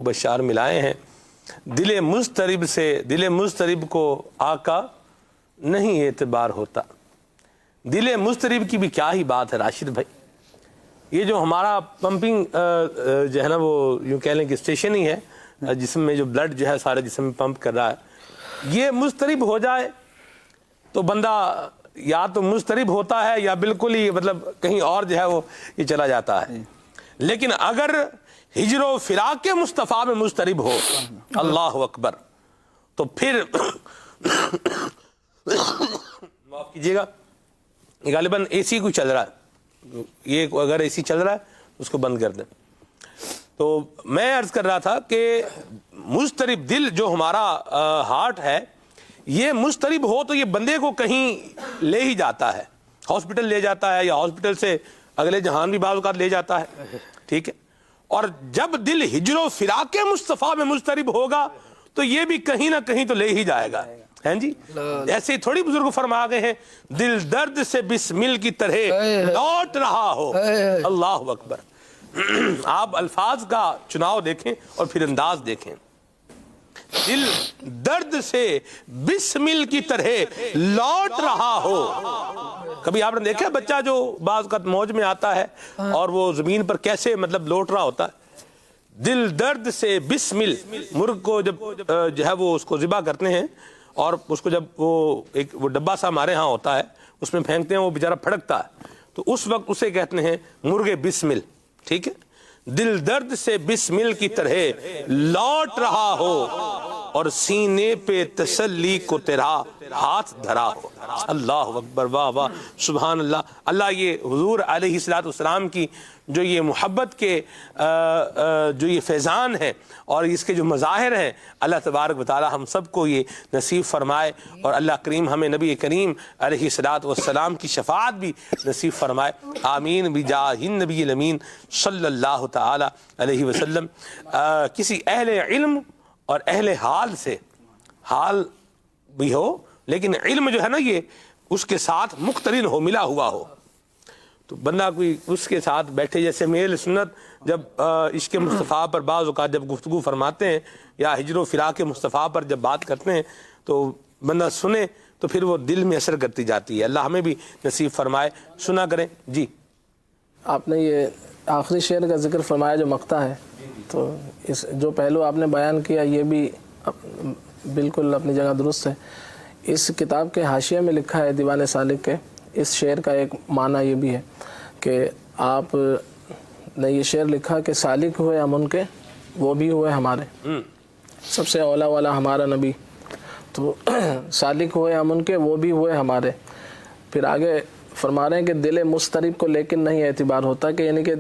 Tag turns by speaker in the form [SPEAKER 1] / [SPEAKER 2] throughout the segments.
[SPEAKER 1] بشار ملائے ہیں، دل مضطرب سے دل مضطرب کو آقا نہیں اعتبار ہوتا۔ دل مضطرب کی بھی کیا ہی بات ہے راشد بھائی، یہ جو ہمارا پمپنگ جو ہے نا وہ یوں کہہ لیں کہ اسٹیشن ہی ہے جسم میں جو بلڈ جو ہے سارے جسم میں پمپ کر رہا ہے، یہ مضطرب ہو جائے تو بندہ یا تو مضطرب ہوتا ہے یا بالکل ہی مطلب کہیں اور جو ہے وہ یہ چلا جاتا ہے۔ لیکن اگر ہجر و فراق کے مصطفیٰ میں مضطرب ہو، اللہ اکبر، تو پھر معاف کیجیے گا غالباً اے سی کو چل رہا ہے، یہ اگر اے سی چل رہا ہے اس کو بند کر دیں۔ تو میں عرض کر رہا تھا کہ مضطرب دل جو ہمارا ہارٹ ہے، یہ مضطرب ہو تو یہ بندے کو کہیں لے ہی جاتا ہے، ہاسپٹل لے جاتا ہے یا ہاسپٹل سے اگلے جہان بھی بعض اوقات لے جاتا ہے، ٹھیک ہے۔ اور جب دل ہجر و فراق کے مصطفیٰ میں مضطرب ہوگا تو یہ بھی کہیں نہ کہیں تو لے ہی جائے گا، ہیں جی۔ ایسے ہی تھوڑی بزرگ فرما گئے ہیں، دل درد سے بسمل کی طرح لوٹ رہا ہو، اللہ اکبر۔ آپ الفاظ کا چناؤ دیکھیں اور پھر انداز دیکھیں، دل درد سے بسمل کی طرح لوٹ رہا ہو۔ کبھی آپ نے دیکھا بچہ جو بعض اوقات موج میں آتا ہے اور وہ زمین پر کیسے مطلب لوٹ رہا ہوتا ہے؟ دل درد سے بسمل، مرغ کو جب جو ہے وہ اس کو ذبح کرتے ہیں اور اس کو جب وہ ڈبہ سا ہمارے ہاں ہوتا ہے اس میں پھینکتے ہیں، وہ بیچارہ پھڑکتا ہے، تو اس وقت اسے کہتے ہیں مرغ بسمل، ٹھیک ہے۔ دل درد سے بسمل کی طرح لوٹ رہا ہو اور سینے پہ تسلی کو تیرا ہاتھ دھرا ہو، اللہ اکبر، واہ واہ، سبحان اللہ۔ اللہ یہ حضور علیہ السلام کی جو یہ محبت کے جو یہ فیضان ہے اور اس کے جو مظاہر ہیں، اللہ تبارک و تعالی ہم سب کو یہ نصیب فرمائے، اور اللہ کریم ہمیں نبی کریم علیہ السلام کی شفاعت بھی نصیب فرمائے، آمین بجاہ النبی الامین صلی اللہ تعالی علیہ وسلم۔ کسی اہل علم اور اہل حال سے، حال بھی ہو لیکن علم جو ہے نا یہ اس کے ساتھ مقترن ہو، ملا ہوا ہو، تو بندہ کوئی اس کے ساتھ بیٹھے، جیسے میل سنت جب عشق مصطفیٰ پر بعض اوقات جب گفتگو فرماتے ہیں یا ہجر و فراق مصطفیٰ پر جب بات کرتے ہیں تو بندہ سنے تو پھر وہ دل میں اثر کرتی جاتی ہے۔ اللہ ہمیں بھی نصیب فرمائے، سنا کریں جی۔
[SPEAKER 2] آپ نے یہ آخری شعر کا ذکر فرمایا جو مقطع ہے، تو اس جو پہلو آپ نے بیان کیا یہ بھی بالکل اپنی جگہ درست ہے۔ اس کتاب کے حاشیے میں لکھا ہے دیوان سالک کے، اس شعر کا ایک معنی یہ بھی ہے کہ آپ نے یہ شعر لکھا کہ سالک ہوئے ہم ان کے، وہ بھی ہوئے ہمارے، سب سے اولا والا ہمارا نبی، تو سالک ہوئے ہم ان کے، وہ بھی ہوئے ہمارے۔ پھر آگے فرما رہے ہیں کہ دل مضطرب کو لیکن نہیں اعتبار ہوتا، کہ یعنی کہ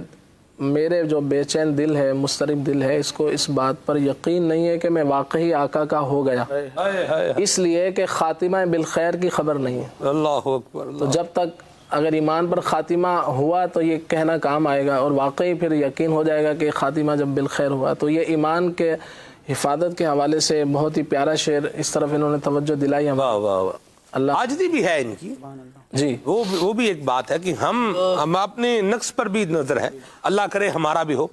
[SPEAKER 2] میرے جو بے چین دل ہے، مضطرب دل ہے، اس کو اس بات پر یقین نہیں ہے کہ میں واقعی آقا کا ہو گیا، اس لیے کہ خاتمہ بالخیر کی خبر نہیں ہے۔
[SPEAKER 1] اللہ اکبر۔
[SPEAKER 2] تو جب تک اگر ایمان پر خاتمہ ہوا تو یہ کہنا کام آئے گا، اور واقعی پھر یقین ہو جائے گا کہ خاتمہ جب بالخیر ہوا۔ تو یہ ایمان کے حفاظت کے حوالے سے بہت ہی پیارا شعر، اس طرف انہوں نے توجہ دلائی ہمیں۔
[SPEAKER 1] واہ واہ واہ،
[SPEAKER 2] اللہ
[SPEAKER 1] عاجزی بھی ہے ان کی
[SPEAKER 2] جی،
[SPEAKER 1] وہ بھی ایک بات ہے کہ ہم اپنے نقص پر بھی نظر ہے، اللہ کرے ہمارا بھی ہو۔